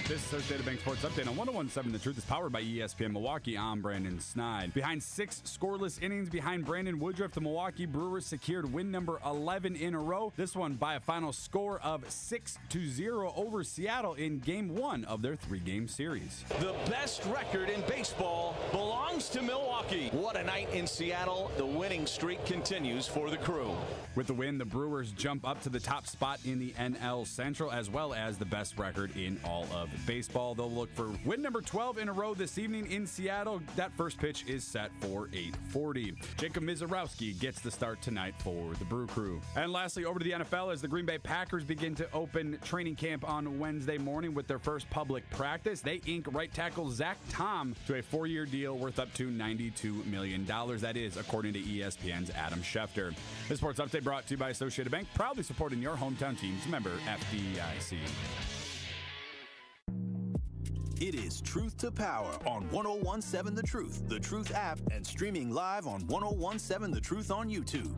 E: This Associated Bank Sports Update on 1017 The Truth is powered by ESPN Milwaukee. I'm Brandon Snide. Behind 6 scoreless innings behind Brandon Woodruff, the Milwaukee Brewers secured win number 11 in a row. This one by a final score of 6-0 over Seattle in Game 1 of their 3-game series.
F: The best record in baseball belongs to Milwaukee. What a night in Seattle. The winning streak continues for the Crew.
E: With the win, the Brewers jump up to the top spot in the NL Central as well as the best record in all of baseball. They'll look for win number 12 in a row this evening in Seattle. That first pitch is set for 8:40. Jacob Mizorowski gets the start tonight for the Brew Crew. And lastly, over to the NFL as the Green Bay Packers begin to open training camp on Wednesday morning with their first public practice. They ink right tackle Zach Tom to a 4-year deal worth up to $92 million. That is according to ESPN's Adam Schefter. The Sports Update brought to you by Associated Bank, proudly supporting your hometown teams. Member FDIC.
O: It is Truth to Power on 1017 The Truth app, and streaming live on 1017 The Truth on YouTube.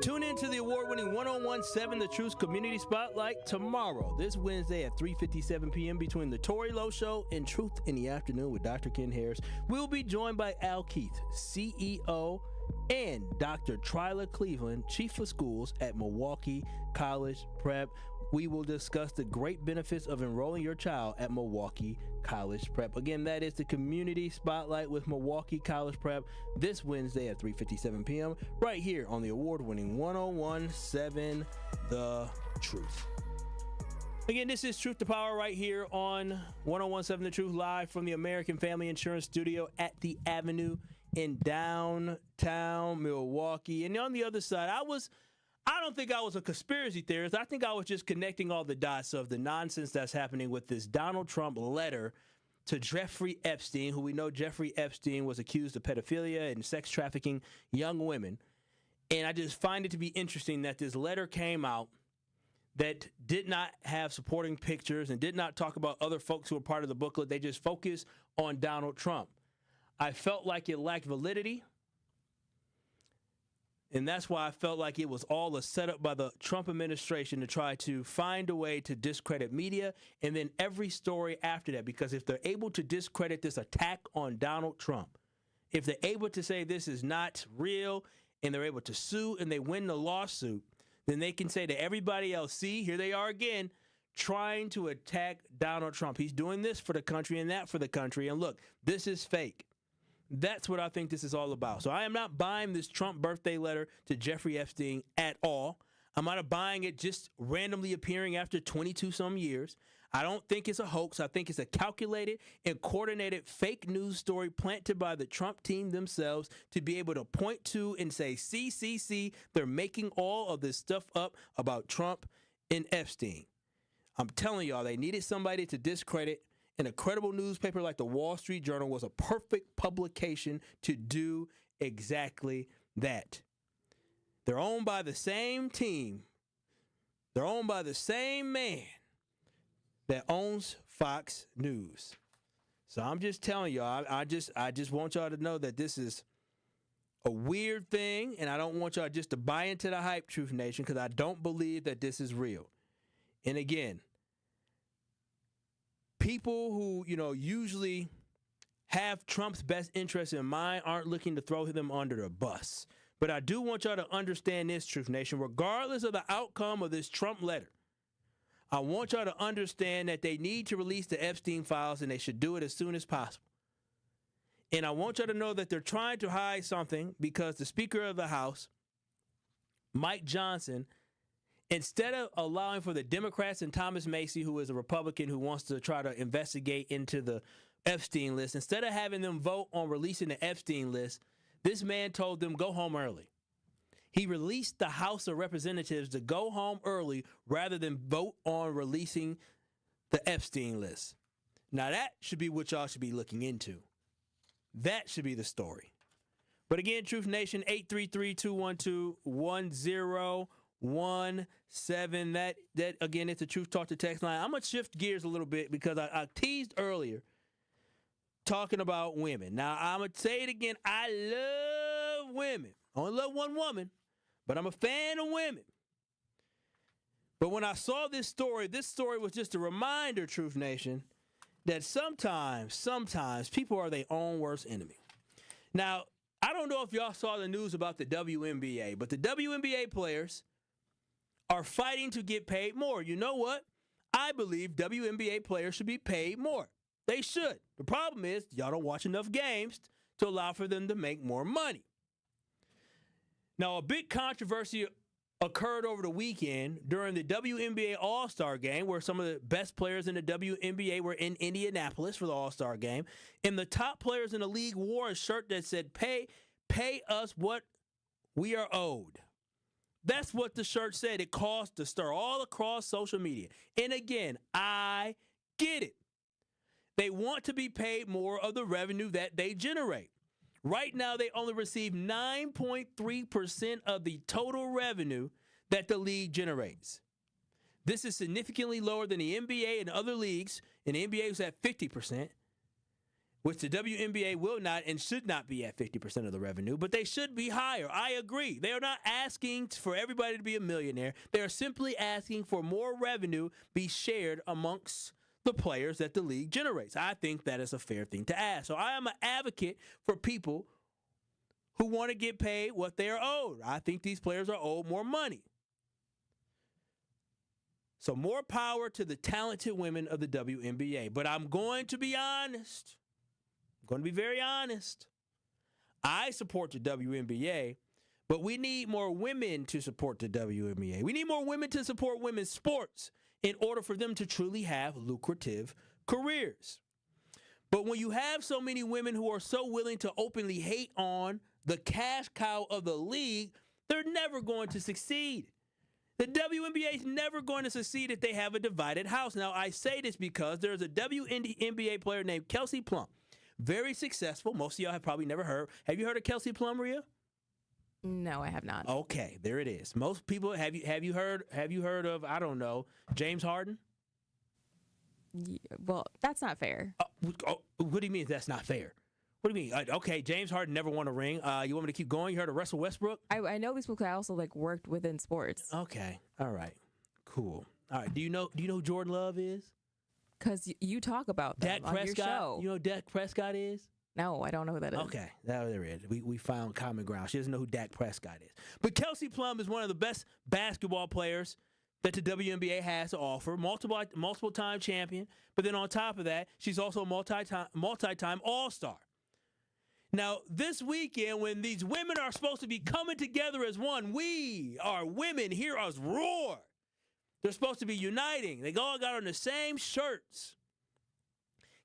R: Tune in to the award-winning 1017 The Truth Community Spotlight tomorrow, this Wednesday at 3:57 p.m. between The Tori Lowe Show and Truth in the Afternoon with Dr. Ken Harris. We'll be joined by Al Keith, CEO, and Dr. Tryla Cleveland, Chief of Schools at Milwaukee College Prep. We will discuss the great benefits of enrolling your child at Milwaukee College Prep. Again, that is the Community Spotlight with Milwaukee College Prep this Wednesday at 3:57 p.m. right here on the award-winning 1017 The Truth. Again, this is Truth to Power right here on 1017 The Truth, live from the American Family Insurance Studio at the Avenue in downtown Milwaukee. And on the other side, I don't think I was a conspiracy theorist. I think I was just connecting all the dots of the nonsense that's happening with this Donald Trump letter to Jeffrey Epstein, who we know Jeffrey Epstein was accused of pedophilia and sex trafficking young women. And I just find it to be interesting that this letter came out that did not have supporting pictures and did not talk about other folks who were part of the booklet. They just focused on Donald Trump. I felt like it lacked validity. And that's why I felt like it was all a setup by the Trump administration to try to find a way to discredit media and then every story after that. Because if they're able to discredit this attack on Donald Trump, if they're able to say this is not real and they're able to sue and they win the lawsuit, then they can say to everybody else, see, here they are again, trying to attack Donald Trump. He's doing this for the country and that for the country. And look, this is fake. That's what I think this is all about. So I am not buying this Trump birthday letter to Jeffrey Epstein at all. I'm not buying it just randomly appearing after 22-some years. I don't think it's a hoax. I think it's a calculated and coordinated fake news story planted by the Trump team themselves to be able to point to and say, see, they're making all of this stuff up about Trump and Epstein. I'm telling y'all, they needed somebody to discredit, and a credible newspaper like the Wall Street Journal was a perfect publication to do exactly that. They're owned by the same team. They're owned by the same man that owns Fox News. So I'm just telling y'all, I just want y'all to know that this is a weird thing, and I don't want y'all just to buy into the hype, Truth Nation, because I don't believe that this is real. And again, people who, usually have Trump's best interest in mind aren't looking to throw them under the bus. But I do want y'all to understand this, Truth Nation, regardless of the outcome of this Trump letter, I want y'all to understand that they need to release the Epstein Files, and they should do it as soon as possible. And I want y'all to know that they're trying to hide something because the Speaker of the House, Mike Johnson, instead of allowing for the Democrats and Thomas Macy, who is a Republican who wants to try to investigate into the Epstein list, instead of having them vote on releasing the Epstein list, this man told them go home early. He released the House of Representatives to go home early rather than vote on releasing the Epstein list. Now that should be what y'all should be looking into. That should be the story. But again, Truth Nation, 833-212-1017. That again, it's the Truth Talk to text line. I'm going to shift gears a little bit because I teased earlier talking about women. Now, I'm going to say it again. I love women. I only love one woman, but I'm a fan of women. But when I saw this story was just a reminder, Truth Nation, that sometimes people are their own worst enemy. Now, I don't know if y'all saw the news about the WNBA, but the WNBA players are fighting to get paid more. You know what? I believe WNBA players should be paid more. They should. The problem is y'all don't watch enough games to allow for them to make more money. Now, a big controversy occurred over the weekend during the WNBA All-Star Game, where some of the best players in the WNBA were in Indianapolis for the All-Star Game. And the top players in the league wore a shirt that said, pay us what we are owed. That's what the shirt said. It caused a stir all across social media. And again, I get it. They want to be paid more of the revenue that they generate. Right now, they only receive 9.3% of the total revenue that the league generates. This is significantly lower than the NBA and other leagues. And the NBA is at 50%, which the WNBA will not and should not be at 50% of the revenue, but they should be higher. I agree. They are not asking for everybody to be a millionaire. They are simply asking for more revenue be shared amongst the players that the league generates. I think that is a fair thing to ask. So I am an advocate for people who want to get paid what they are owed. I think these players are owed more money. So more power to the talented women of the WNBA. But I'm going to be honest. I'm going to be very honest. I support the WNBA, but we need more women to support the WNBA. We need more women to support women's sports in order for them to truly have lucrative careers. But when you have so many women who are so willing to openly hate on the cash cow of the league, they're never going to succeed. The WNBA is never going to succeed if they have a divided house. Now, I say this because there's a WNBA player named Kelsey Plum. Very successful. Most of y'all have probably never heard. Have you heard of Kelsey Plum, Rhea?
S: No, I have not.
R: Okay, there it is. Most people have you heard of, I don't know, James Harden?
S: Well, that's not fair.
R: What do you mean that's not fair? What do you mean? Okay, James Harden never won a ring. You want me to keep going? You heard of Russell Westbrook?
S: I know these people. I also worked within sports.
R: Okay, all right, cool. All right, do you know who Jordan Love is?
S: Because you talk about them
R: Dak
S: on
R: Prescott.
S: your show.
R: You know who Dak Prescott is?
S: No, I don't know who that is.
R: Okay, there it is. We found common ground. She doesn't know who Dak Prescott is. But Kelsey Plum is one of the best basketball players that the WNBA has to offer. Multiple time champion. But then on top of that, she's also a multi-time All-Star. Now, this weekend, when these women are supposed to be coming together as one, we are women, hear us roar. They're supposed to be uniting. They all got on the same shirts.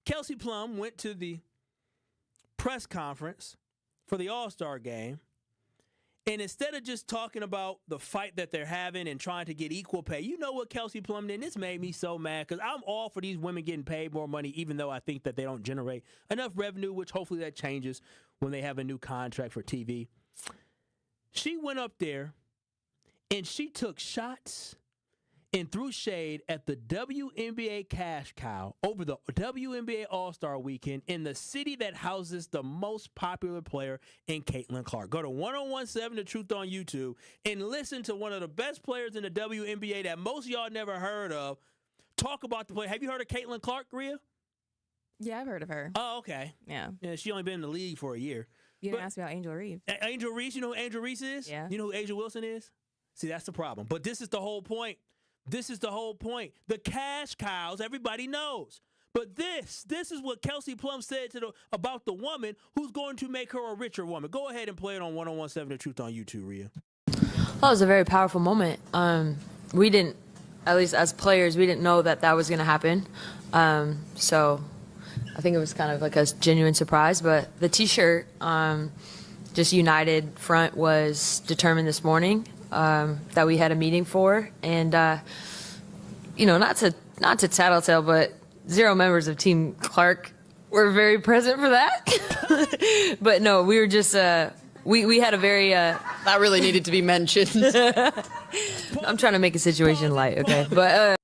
R: Kelsey Plum went to the press conference for the All-Star game, and instead of just talking about the fight that they're having and trying to get equal pay, you know what Kelsey Plum did? This made me so mad because I'm all for these women getting paid more money, even though I think that they don't generate enough revenue, which hopefully that changes when they have a new contract for TV. She went up there and she took shots and threw shade at the WNBA cash cow over the WNBA All-Star Weekend in the city that houses the most popular player in Caitlin Clarke. Go to 1017 The Truth on YouTube and listen to one of the best players in the WNBA that most of y'all never heard of talk about the player. Have you heard of Caitlin Clarke, Rhea?
S: Yeah, I've heard of her.
R: Oh, okay.
S: Yeah.
R: She only been in the league for a year.
S: You didn't ask me about Angel Reese.
R: Angel Reese, you know who Angel Reese is?
S: Yeah.
R: You know who Asia Wilson is? See, that's the problem. But this is the whole point. This is the whole point. The cash cows, everybody knows. But this is what Kelsey Plum said about the woman who's going to make her a richer woman. Go ahead and play it on 1017 The Truth on YouTube, Rhea.
H: That was a very powerful moment. We didn't, at least as players, we didn't know that was going to happen. So I think it was kind of like a genuine surprise. But the T-shirt, just united front, was determined this morning. That we had a meeting for, and not to tattletale, but 0 members of Team Clarke were very present for that. But no, we were just we had a very that really needed to be mentioned. I'm trying to make a situation light, okay? But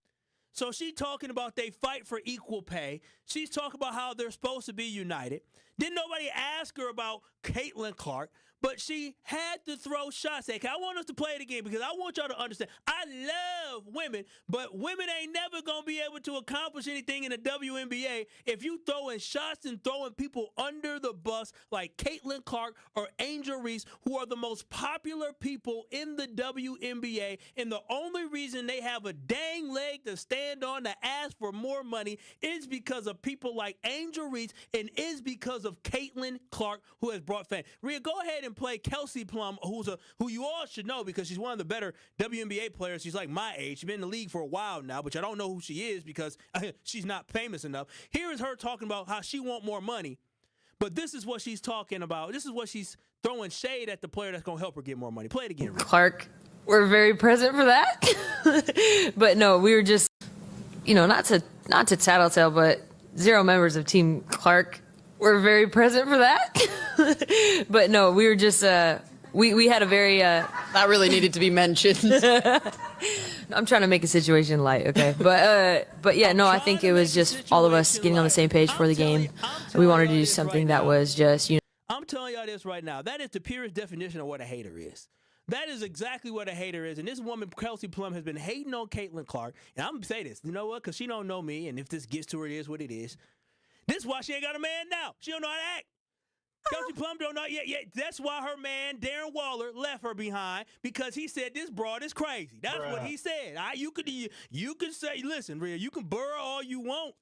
R: so she's talking about they fight for equal pay. She's talking about how they're supposed to be united. Didn't nobody ask her about Caitlin Clarke? But she had to throw shots. I want us to play it again because I want y'all to understand. I love women, but women ain't never going to be able to accomplish anything in the WNBA if you throwing shots and throwing people under the bus like Caitlin Clarke or Angel Reese, who are the most popular people in the WNBA. And the only reason they have a dang leg to stand on to ask for more money is because of people like Angel Reese and is because of Caitlin Clarke, who has brought fame. Rhea, go ahead and play Kelsey Plum, who you all should know because she's one of the better WNBA players. She's like my age. She's been in the league for a while now, but I don't know who she is because she's not famous enough. Here is her talking about how she want more money, but this is what she's talking about. This is what she's throwing shade at the player that's going to help her get more money. Play it again, Rick.
H: Clarke were very present for that. But no, we were just, not to tattletale, but 0 members of Team Clarke were very present for that. But no, we were just we had a very that really needed to be mentioned. I'm trying to make a situation light, okay? But yeah, no, I think it was just all of us getting on the same page for the game. We wanted to do something that was just,
R: I'm telling y'all this right now. That is the purest definition of what a hater is. That is exactly what a hater is. And this woman, Kelsey Plum, has been hating on Caitlin Clarke. And I'm going to say this. You know what? Because she don't know me. And if this gets to her, it is what it is. This is why she ain't got a man now. She don't know how to act. Kelsey Plum don't know yet. That's why her man, Darren Waller, left her behind because he said this broad is crazy. That's what he said. You could say, listen, Rhea, you can burrow all you want,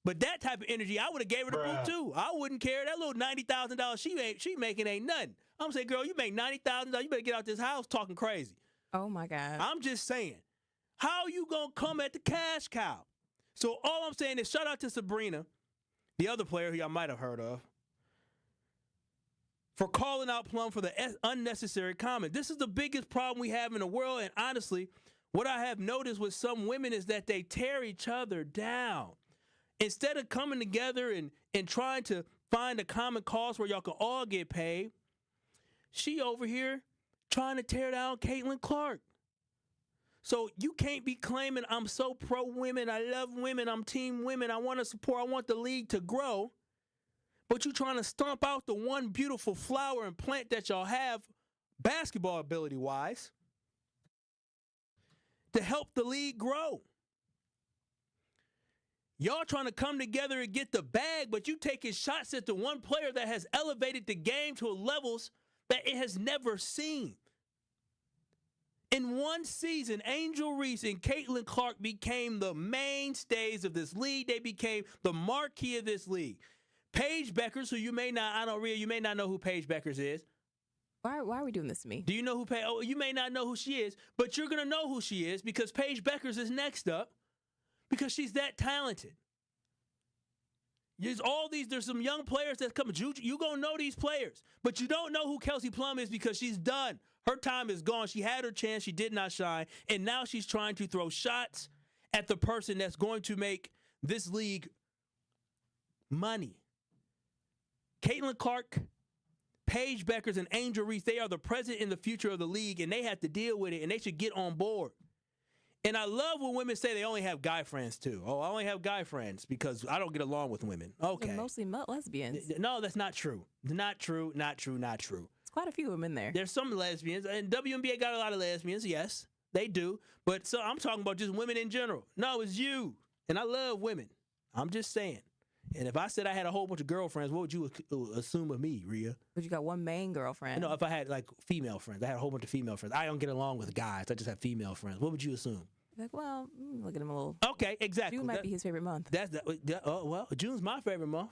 R: but that type of energy, I would have gave her the boot too. I wouldn't care. That little $90,000 she making ain't nothing. I'm saying, girl, you make $90,000. You better get out this house talking crazy.
S: Oh my God.
R: I'm just saying, how you gonna come at the cash cow? So all I'm saying is shout out to Sabrina, the other player who y'all might have heard of, for calling out Plum for the unnecessary comment. This is the biggest problem we have in the world, and honestly, what I have noticed with some women is that they tear each other down. Instead of coming together and trying to find a common cause where y'all can all get paid, she over here trying to tear down Caitlin Clarke. So you can't be claiming I'm so pro women, I love women, I'm team women, I want to support, I want the league to grow, but you trying to stomp out the one beautiful flower and plant that y'all have basketball ability-wise to help the league grow. Y'all trying to come together and get the bag, but you taking shots at the one player that has elevated the game to levels that it has never seen. In one season, Angel Reese and Caitlin Clarke became the mainstays of this league. They became the marquee of this league. Paige Beckers, who you may not know who Paige Beckers is.
S: Why are we doing this to me?
R: Do you know who Paige? Oh, you may not know who she is, but you're gonna know who she is because Paige Beckers is next up because she's that talented. There's some young players that's coming. You gonna know these players, but you don't know who Kelsey Plum is because she's done. Her time is gone. She had her chance. She did not shine. And now she's trying to throw shots at the person that's going to make this league money. Caitlin Clarke, Paige Beckers, and Angel Reese, they are the present and the future of the league, and they have to deal with it, and they should get on board. And I love when women say they only have guy friends, too. Oh, I only have guy friends because I don't get along with women. Okay.
S: They're mostly lesbians.
R: No, that's not true. Not true. There's
S: quite a few women there.
R: There's some lesbians, and WNBA got a lot of lesbians, yes, they do. But so I'm talking about just women in general. No, it's you. And I love women. I'm just saying. And if I said I had a whole bunch of girlfriends, what would you assume of me, Rhea?
S: But you got one main girlfriend.
R: No, if I had like female friends, I had a whole bunch of female friends. I don't get along with guys. I just have female friends. What would you assume?
S: Like, well, look at him a little.
R: Okay, exactly.
S: June might be his favorite month.
R: Well, June's my favorite month.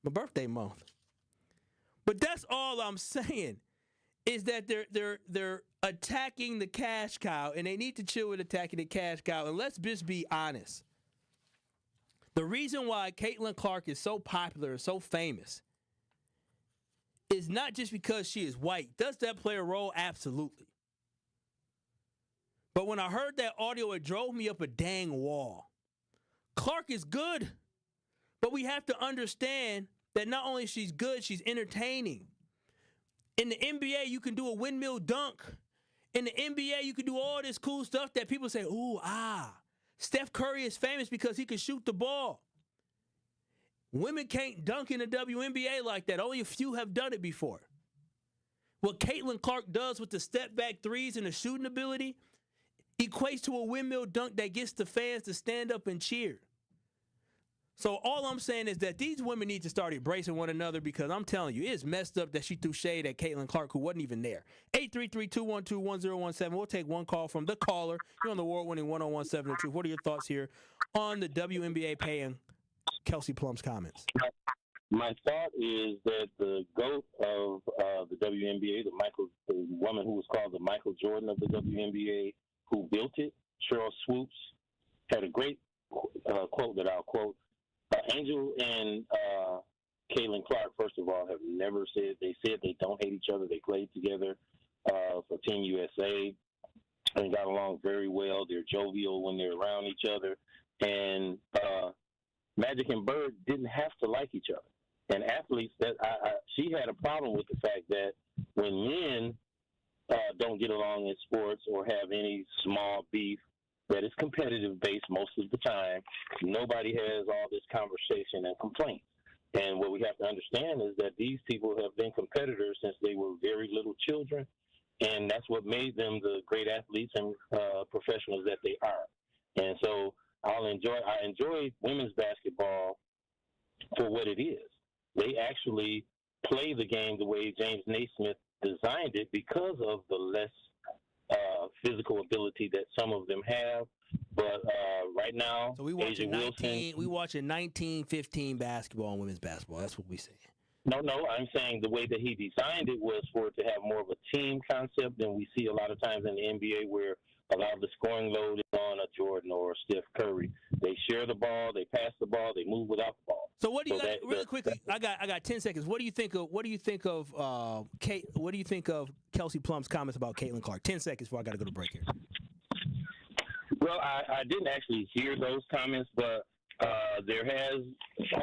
R: My birthday month. But that's all I'm saying is that they're attacking the cash cow, and they need to chill with attacking the cash cow. And let's just be honest. The reason why Caitlin Clarke is so popular, so famous, is not just because she is white. Does that play a role? Absolutely. But when I heard that audio, it drove me up a dang wall. Clarke is good, but we have to understand that not only she's good, she's entertaining. In the NBA, you can do a windmill dunk. In the NBA, you can do all this cool stuff that people say, ooh, ah. Steph Curry is famous because he can shoot the ball. Women can't dunk in the WNBA like that. Only a few have done it before. What Caitlin Clarke does with the step-back threes and the shooting ability equates to a windmill dunk that gets the fans to stand up and cheer. So all I'm saying is that these women need to start embracing one another because I'm telling you, it's messed up that she threw shade at Caitlin Clarke, who wasn't even there. 833-212-1017. We'll take one call from the caller. You're on the award-winning 101.7 The Truth. What are your thoughts here on the WNBA paying Kelsey Plum's comments?
I: My thought is that the GOAT of the WNBA, the woman who was called the Michael Jordan of the WNBA, who built it, Cheryl Swoops, had a great quote that I'll quote. Angel and Caitlin Clarke, first of all, have never said, they said they don't hate each other. They played together for Team USA and got along very well. They're jovial when they're around each other. And Magic and Bird didn't have to like each other. And athletes, she had a problem with the fact that when men don't get along in sports or have any small beef, that is competitive based most of the time. Nobody has all this conversation and complaints. And what we have to understand is that these people have been competitors since they were very little children, and that's what made them the great athletes and professionals that they are. And so I enjoy women's basketball for what it is. They actually play the game the way James Naismith designed it because of the less physical ability that some of them have. But right now,
R: so we watching 1915 basketball and women's basketball. That's what we say.
I: No, I'm saying the way that he designed it was for it to have more of a team concept than we see a lot of times in the NBA, where a lot of the scoring load is on a Jordan or a Steph Curry. They share the ball, they pass the ball, they move without the ball.
R: So what do you really quickly? I got 10 seconds. What do you think of Kelsey Plum's comments about Caitlin Clarke? 10 seconds before I got to go to break here.
I: Well, I didn't actually hear those comments, but there has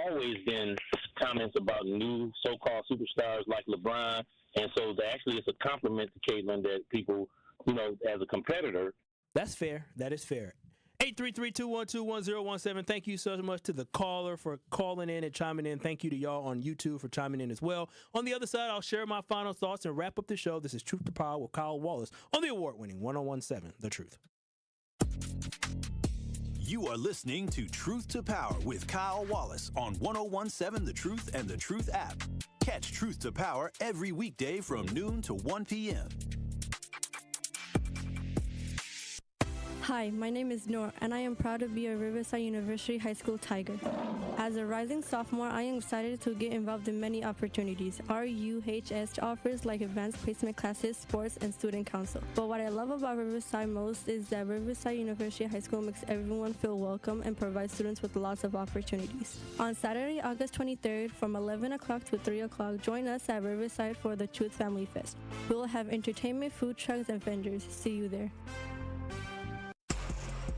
I: always been comments about new so-called superstars like LeBron, and so actually it's a compliment to Caitlin that people, as a competitor.
R: That's fair. That is fair. 833-212-1017. Thank you so much to the caller for calling in and chiming in. Thank you to y'all on YouTube for chiming in as well. On the other side, I'll share my final thoughts and wrap up the show. This is Truth to Power with Kyle Wallace on the award-winning 1017 The Truth.
O: You are listening to Truth to Power with Kyle Wallace on 1017 The Truth and The Truth app. Catch Truth to Power every weekday from noon to 1 p.m.
T: Hi, my name is Noor, and I am proud to be a Riverside University High School Tiger. As a rising sophomore, I am excited to get involved in many opportunities. RUHS offers like advanced placement classes, sports, and student council. But what I love about Riverside most is that Riverside University High School makes everyone feel welcome and provides students with lots of opportunities. On Saturday, August 23rd, from 11 o'clock to 3 o'clock, join us at Riverside for the Truth Family Fest. We will have entertainment, food trucks, and vendors. See you there.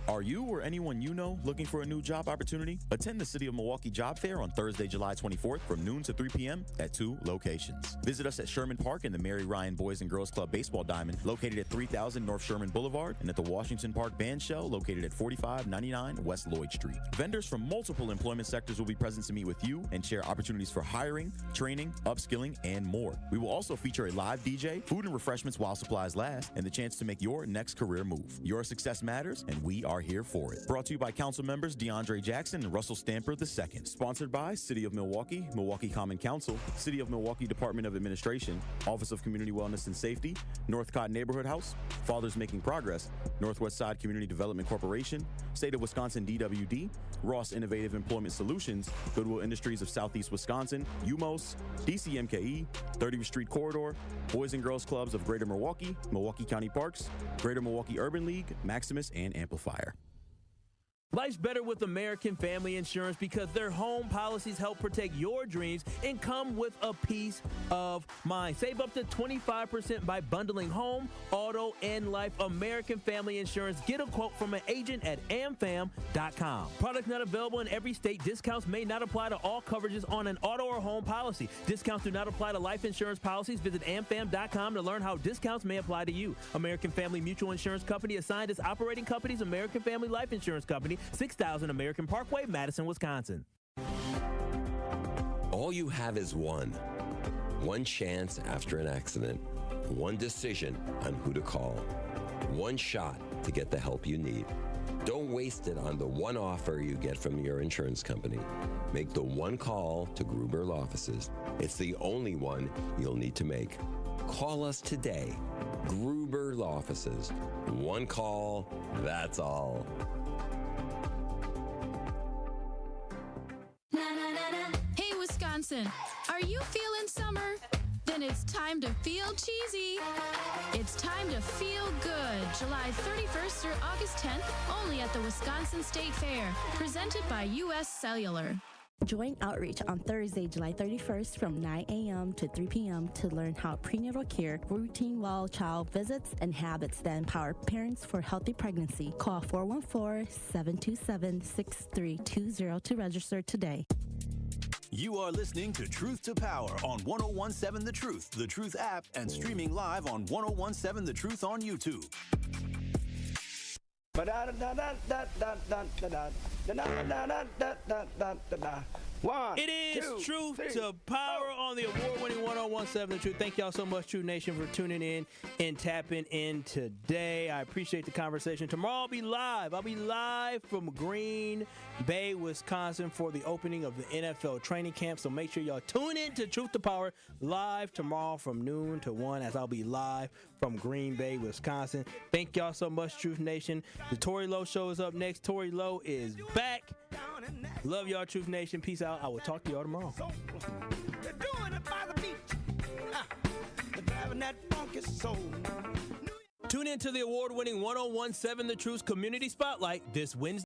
J: Are you or anyone you know looking for a new job opportunity? Attend the City of Milwaukee Job Fair on Thursday, July 24th from noon to 3 p.m. at 2 locations. Visit us at Sherman Park in the Mary Ryan Boys and Girls Club Baseball Diamond, located at 3000 North Sherman Boulevard, and at the Washington Park Band Shell, located at 4599 West Lloyd Street. Vendors from multiple employment sectors will be present to meet with you and share opportunities for hiring, training, upskilling, and more. We will also feature a live DJ, food and refreshments while supplies last, and the chance to make your next career move. Your success matters, and we are here for it. Brought to you by council members DeAndre Jackson and Russell Stamper II. Sponsored by City of Milwaukee, Milwaukee Common Council, City of Milwaukee Department of Administration, Office of Community Wellness and Safety, Northcott Neighborhood House, Fathers Making Progress, Northwest Side Community Development Corporation, State of Wisconsin DWD, Ross Innovative Employment Solutions, Goodwill Industries of Southeast Wisconsin, UMOS, DCMKE, 30th Street Corridor, Boys and Girls Clubs of Greater Milwaukee, Milwaukee County Parks, Greater Milwaukee Urban League, Maximus, and Amplifier.
R: Life's better with American Family Insurance because their home policies help protect your dreams and come with a peace of mind. Save up to 25% by bundling home, auto, and life. American Family Insurance. Get a quote from an agent at amfam.com. Products not available in every state. Discounts may not apply to all coverages on an auto or home policy. Discounts do not apply to life insurance policies. Visit amfam.com to learn how discounts may apply to you. American Family Mutual Insurance Company assigned as operating companies. American Family Life Insurance Company. 6000 American Parkway, Madison, Wisconsin.
K: All you have is one chance after an accident, one decision on who to call, one shot to get the help you need. Don't waste it on the one offer you get from your insurance company. Make the one call to Gruber Law Offices. It's the only one you'll need to make. Call us today. Gruber Law Offices. One call, that's all.
X: Hey, Wisconsin, are you feeling summer? Then it's time to feel cheesy. It's time to feel good. July 31st through August 10th, only at the Wisconsin State Fair. Presented by U.S. Cellular.
W: Join Outreach on Thursday, July 31st from 9 a.m. to 3 p.m. to learn how prenatal care, routine well child visits, and habits that empower parents for healthy pregnancy. Call 414-727-6320 to register today.
O: You are listening to Truth to Power on 1017 The Truth app, and streaming live on 1017 The Truth on YouTube.
R: It is Truth to Power on the award-winning 1017 The Truth. Thank y'all so much, True Nation, for tuning in and tapping in today. I appreciate the conversation. Tomorrow I'll be live. I'll be live from Green Bay, Wisconsin for the opening of the NFL training camp. So make sure y'all tune in to Truth to Power live tomorrow from noon to 1 as I'll be live from Green Bay, Wisconsin. Thank y'all so much, Truth Nation. The Tori Lowe Show is up next. Tori Lowe is back. Love y'all, Truth Nation. Peace out. I will talk to y'all tomorrow.
P: They're doing it by the beach. They're driving that funky soul.
R: Tune in to the award-winning 1017 The Truth Community Spotlight this Wednesday.